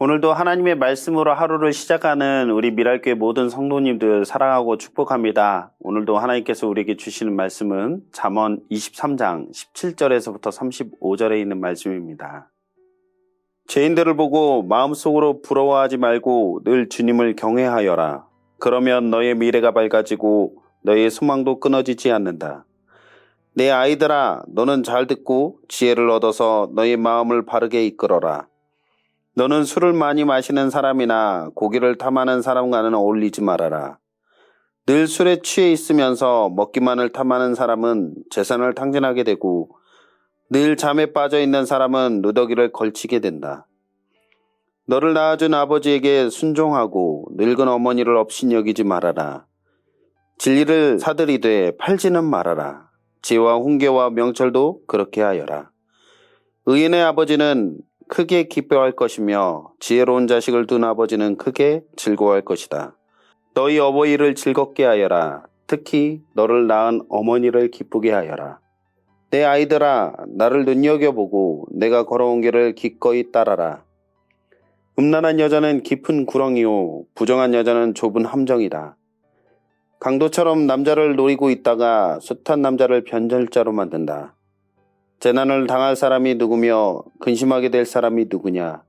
오늘도 하나님의 말씀으로 하루를 시작하는 우리 미랄교회 모든 성도님들 사랑하고 축복합니다. 오늘도 하나님께서 우리에게 주시는 말씀은 잠언 23장 17절에서부터 35절에 있는 말씀입니다. 죄인들을 보고 마음속으로 부러워하지 말고 늘 주님을 경외하여라. 그러면 너의 미래가 밝아지고 너의 소망도 끊어지지 않는다. 내 아이들아, 너는 잘 듣고 지혜를 얻어서 너의 마음을 바르게 이끌어라. 너는 술을 많이 마시는 사람이나 고기를 탐하는 사람과는 어울리지 말아라. 늘 술에 취해 있으면서 먹기만을 탐하는 사람은 재산을 탕진하게 되고 늘 잠에 빠져 있는 사람은 누더기를 걸치게 된다. 너를 낳아준 아버지에게 순종하고 늙은 어머니를 업신여기지 말아라. 진리를 사들이되 팔지는 말아라. 지혜와 훈계와 명철도 그렇게 하여라. 의인의 아버지는 크게 기뻐할 것이며 지혜로운 자식을 둔 아버지는 크게 즐거워할 것이다. 너희 어버이를 즐겁게 하여라. 특히 너를 낳은 어머니를 기쁘게 하여라. 내 아이들아, 나를 눈여겨보고 내가 걸어온 길을 기꺼이 따라라. 음란한 여자는 깊은 구렁이요 부정한 여자는 좁은 함정이다. 강도처럼 남자를 노리고 있다가 숱한 남자를 변절자로 만든다. 재난을 당할 사람이 누구며 근심하게 될 사람이 누구냐?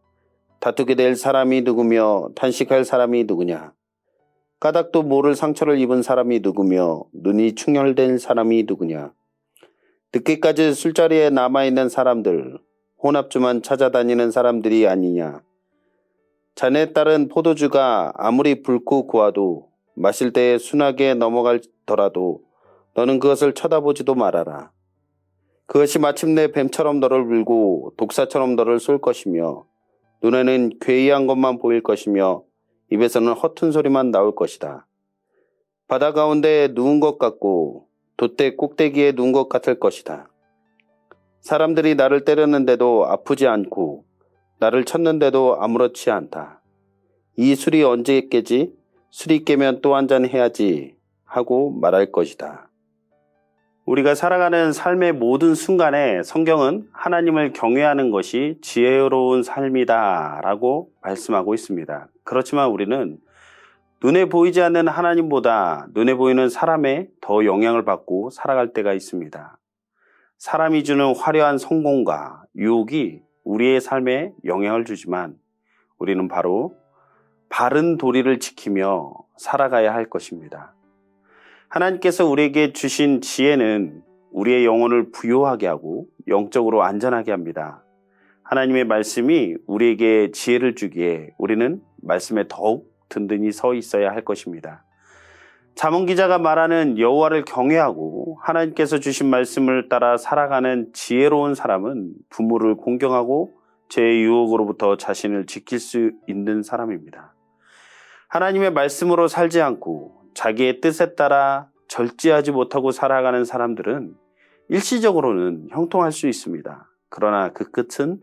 다투게 될 사람이 누구며 탄식할 사람이 누구냐? 까닭도 모를 상처를 입은 사람이 누구며 눈이 충혈된 사람이 누구냐? 늦게까지 술자리에 남아있는 사람들, 혼합주만 찾아다니는 사람들이 아니냐? 자네 딸은 포도주가 아무리 붉고 고와도 마실 때에 순하게 넘어가더라도 너는 그것을 쳐다보지도 말아라. 그것이 마침내 뱀처럼 너를 물고 독사처럼 너를 쏠 것이며 눈에는 괴이한 것만 보일 것이며 입에서는 허튼 소리만 나올 것이다. 바다 가운데 누운 것 같고 돛대 꼭대기에 누운 것 같을 것이다. 사람들이 나를 때렸는데도 아프지 않고 나를 쳤는데도 아무렇지 않다. 이 술이 언제 깨지? 술이 깨면 또 한잔 해야지 하고 말할 것이다. 우리가 살아가는 삶의 모든 순간에 성경은 하나님을 경외하는 것이 지혜로운 삶이다 라고 말씀하고 있습니다. 그렇지만 우리는 눈에 보이지 않는 하나님보다 눈에 보이는 사람에 더 영향을 받고 살아갈 때가 있습니다. 사람이 주는 화려한 성공과 유혹이 우리의 삶에 영향을 주지만 우리는 바로 바른 도리를 지키며 살아가야 할 것입니다. 하나님께서 우리에게 주신 지혜는 우리의 영혼을 부요하게 하고 영적으로 안전하게 합니다. 하나님의 말씀이 우리에게 지혜를 주기에 우리는 말씀에 더욱 든든히 서 있어야 할 것입니다. 잠언 기자가 말하는 여호와를 경외하고 하나님께서 주신 말씀을 따라 살아가는 지혜로운 사람은 부모를 공경하고 죄의 유혹으로부터 자신을 지킬 수 있는 사람입니다. 하나님의 말씀으로 살지 않고 자기의 뜻에 따라 절제하지 못하고 살아가는 사람들은 일시적으로는 형통할 수 있습니다. 그러나 그 끝은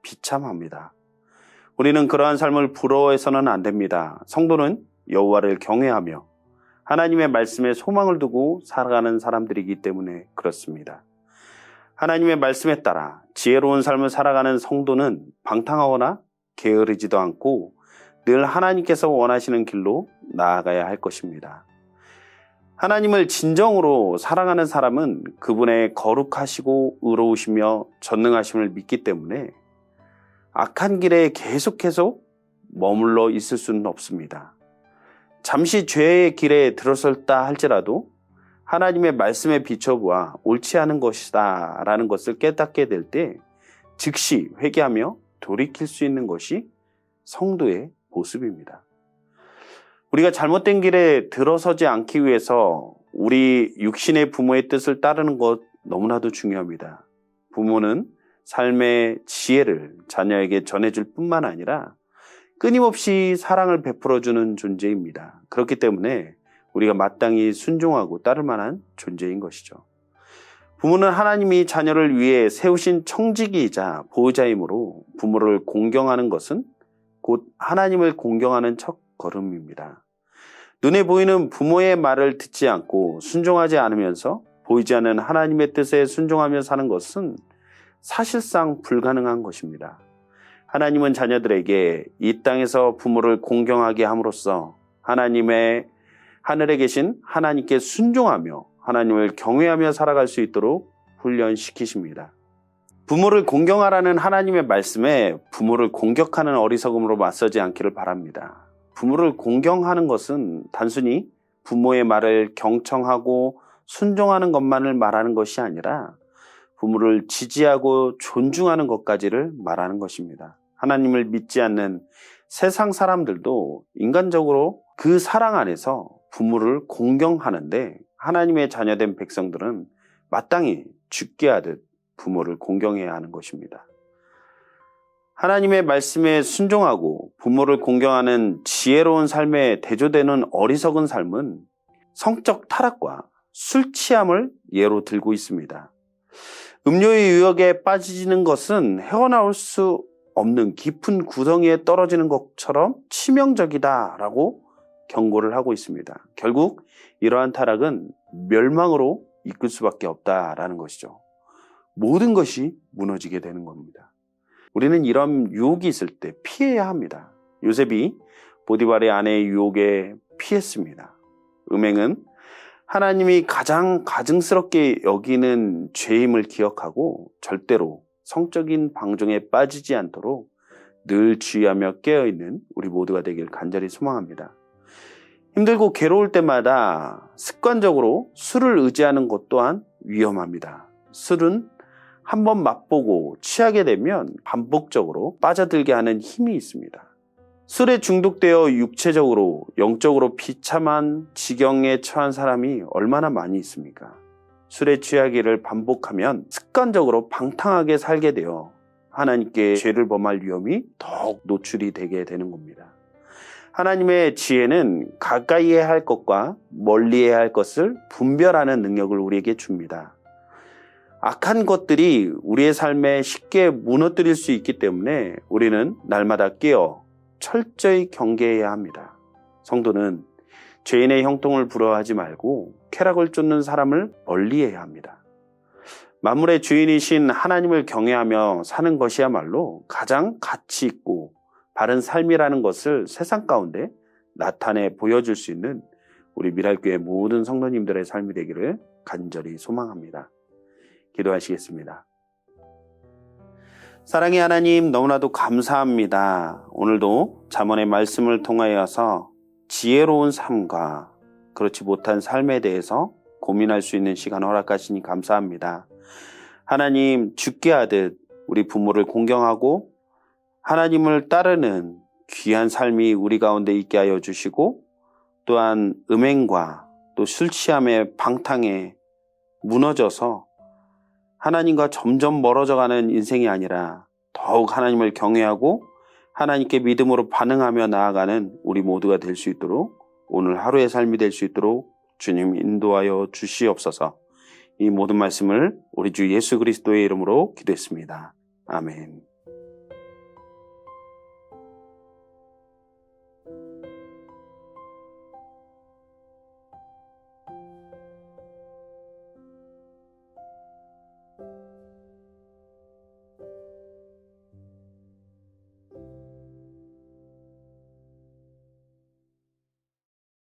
비참합니다. 우리는 그러한 삶을 부러워해서는 안 됩니다. 성도는 여호와를 경외하며 하나님의 말씀에 소망을 두고 살아가는 사람들이기 때문에 그렇습니다. 하나님의 말씀에 따라 지혜로운 삶을 살아가는 성도는 방탕하거나 게으르지도 않고 늘 하나님께서 원하시는 길로 나아가야 할 것입니다. 하나님을 진정으로 사랑하는 사람은 그분의 거룩하시고 의로우시며 전능하심을 믿기 때문에 악한 길에 계속해서 머물러 있을 수는 없습니다. 잠시 죄의 길에 들어섰다 할지라도 하나님의 말씀에 비춰보아 옳지 않은 것이다 라는 것을 깨닫게 될 때 즉시 회개하며 돌이킬 수 있는 것이 성도의 모습입니다. 우리가 잘못된 길에 들어서지 않기 위해서 우리 육신의 부모의 뜻을 따르는 것 너무나도 중요합니다. 부모는 삶의 지혜를 자녀에게 전해줄 뿐만 아니라 끊임없이 사랑을 베풀어주는 존재입니다. 그렇기 때문에 우리가 마땅히 순종하고 따를 만한 존재인 것이죠. 부모는 하나님이 자녀를 위해 세우신 청지기이자 보호자이므로 부모를 공경하는 것은 곧 하나님을 공경하는 첫 걸음입니다. 눈에 보이는 부모의 말을 듣지 않고 순종하지 않으면서 보이지 않는 하나님의 뜻에 순종하며 사는 것은 사실상 불가능한 것입니다. 하나님은 자녀들에게 이 땅에서 부모를 공경하게 함으로써 하나님의 하늘에 계신 하나님께 순종하며 하나님을 경외하며 살아갈 수 있도록 훈련시키십니다. 부모를 공경하라는 하나님의 말씀에 부모를 공격하는 어리석음으로 맞서지 않기를 바랍니다. 부모를 공경하는 것은 단순히 부모의 말을 경청하고 순종하는 것만을 말하는 것이 아니라 부모를 지지하고 존중하는 것까지를 말하는 것입니다. 하나님을 믿지 않는 세상 사람들도 인간적으로 그 사랑 안에서 부모를 공경하는데 하나님의 자녀된 백성들은 마땅히 죽게 하듯 부모를 공경해야 하는 것입니다. 하나님의 말씀에 순종하고 부모를 공경하는 지혜로운 삶에 대조되는 어리석은 삶은 성적 타락과 술 취함을 예로 들고 있습니다. 음료의 유혹에 빠지는 것은 헤어나올 수 없는 깊은 구덩이에 떨어지는 것처럼 치명적이다라고 경고를 하고 있습니다. 결국 이러한 타락은 멸망으로 이끌 수밖에 없다라는 것이죠. 모든 것이 무너지게 되는 겁니다. 우리는 이런 유혹이 있을 때 피해야 합니다. 요셉이 보디발의 아내의 유혹에 피했습니다. 음행은 하나님이 가장 가증스럽게 여기는 죄임을 기억하고 절대로 성적인 방종에 빠지지 않도록 늘 주의하며 깨어있는 우리 모두가 되길 간절히 소망합니다. 힘들고 괴로울 때마다 습관적으로 술을 의지하는 것 또한 위험합니다. 술은 한번 맛보고 취하게 되면 반복적으로 빠져들게 하는 힘이 있습니다. 술에 중독되어 육체적으로, 영적으로 비참한 지경에 처한 사람이 얼마나 많이 있습니까? 술에 취하기를 반복하면 습관적으로 방탕하게 살게 되어 하나님께 죄를 범할 위험이 더욱 노출이 되게 되는 겁니다. 하나님의 지혜는 가까이 해야 할 것과 멀리 해야 할 것을 분별하는 능력을 우리에게 줍니다. 악한 것들이 우리의 삶에 쉽게 무너뜨릴 수 있기 때문에 우리는 날마다 깨어 철저히 경계해야 합니다. 성도는 죄인의 형통을 부러워하지 말고 쾌락을 쫓는 사람을 멀리해야 합니다. 만물의 주인이신 하나님을 경외하며 사는 것이야말로 가장 가치 있고 바른 삶이라는 것을 세상 가운데 나타내 보여줄 수 있는 우리 미랄교회 모든 성도님들의 삶이 되기를 간절히 소망합니다. 기도하시겠습니다. 사랑의 하나님, 너무나도 감사합니다. 오늘도 잠언의 말씀을 통하여서 지혜로운 삶과 그렇지 못한 삶에 대해서 고민할 수 있는 시간 허락하시니 감사합니다. 하나님, 죽게 하듯 우리 부모를 공경하고 하나님을 따르는 귀한 삶이 우리 가운데 있게 하여 주시고, 또한 음행과 또 술 취함의 방탕에 무너져서 하나님과 점점 멀어져가는 인생이 아니라 더욱 하나님을 경외하고 하나님께 믿음으로 반응하며 나아가는 우리 모두가 될 수 있도록, 오늘 하루의 삶이 될 수 있도록 주님 인도하여 주시옵소서. 이 모든 말씀을 우리 주 예수 그리스도의 이름으로 기도했습니다. 아멘.